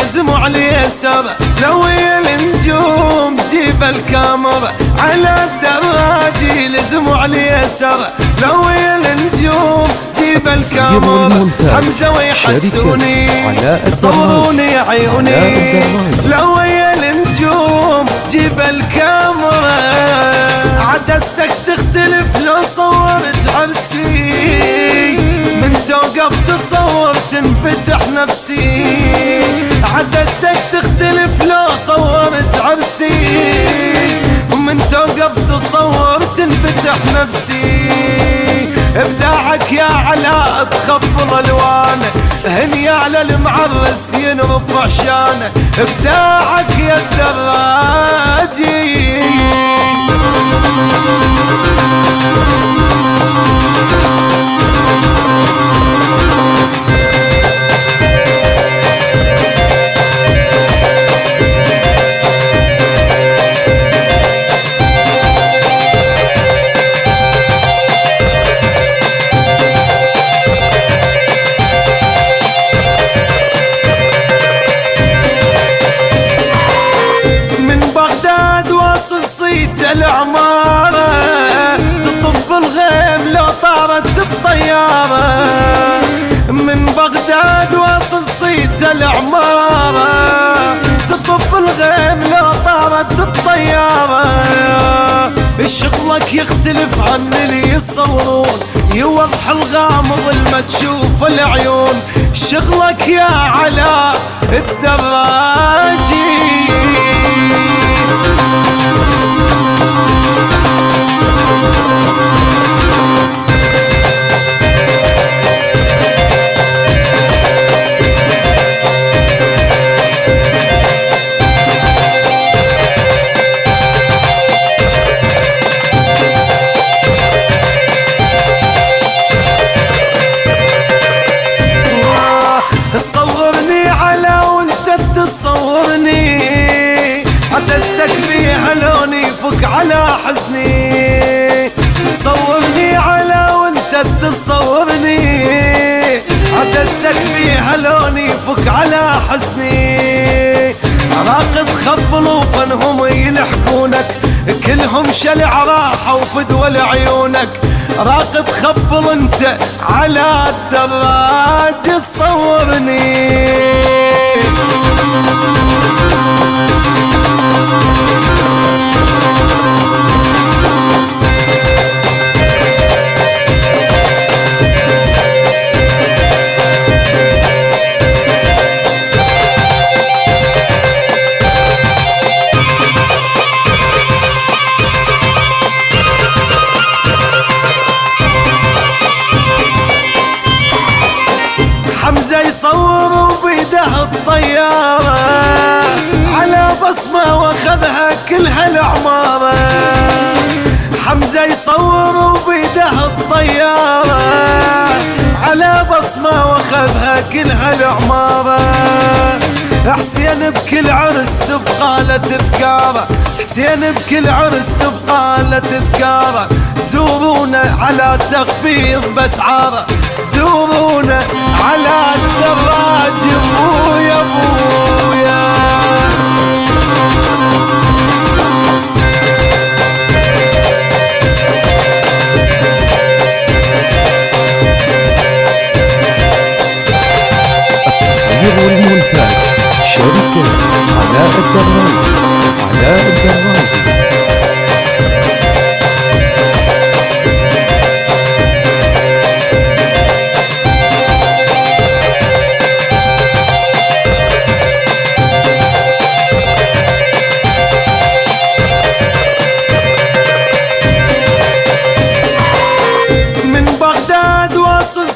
لزموا على اليسار لو هي النجوم جيب الكاميرا على الدراجي لزموا على اليسار لو هي النجوم جيب الكاميرا حمزة ويحسوني صوروني عيوني لو هي النجوم جيب الكاميرا عدستك تختلف لو صورت عرسي من توقف تصور تنفتح نفسي عدستك تختلف لو صورت عرسي ومن توقف تصور تنفتح نفسي ابداعك يا علاء تخبر الوانه هني على المعرس ينرفع شانه ابداعك يا الدراجي صيت العمارة تطب الغيم لو طارت الطيارة من بغداد واصل صيت العمارة تطب الغيم لو طارت الطيارة شغلك يختلف عن اللي يصورون يوضح الغامض لما تشوف العيون شغلك يا علاء الدراجي صورني على وانت تصورني عدستك بيها لوني فك على حزني صورني على وانت تصورني عدستك بيها لوني فك على حزني راقد خبلوا فنهم يلحقونك كلهم شلع راحة وفدوى لعيونك راقد خبل انت على الدراج صورني حمزة يصور بيده الطيارة على بصمة واخذها كلها العمارة حمزة يصور بيده الطيارة على بصمة واخذها كلها العمارة حسين بكل عرس تبقى له تذكاره حسين بكل عرس تبقى له تذكاره زورونا على تخفيض باسعاره زورونا على الدراج ابويا ابويا التصوير والمونتاج شركة علاء الدراجي علاء الدراجي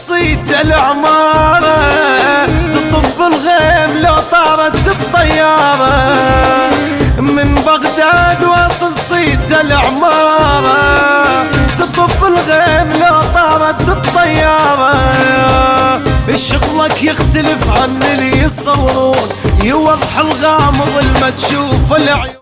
صيت العمارة تطب الغيم لو طارت الطيارة من بغداد العمارة تطب الغيم لو طارت الطيارة. شغلك يختلف عن اللي يصورون، يوضح الغامض لما تشوف العيون.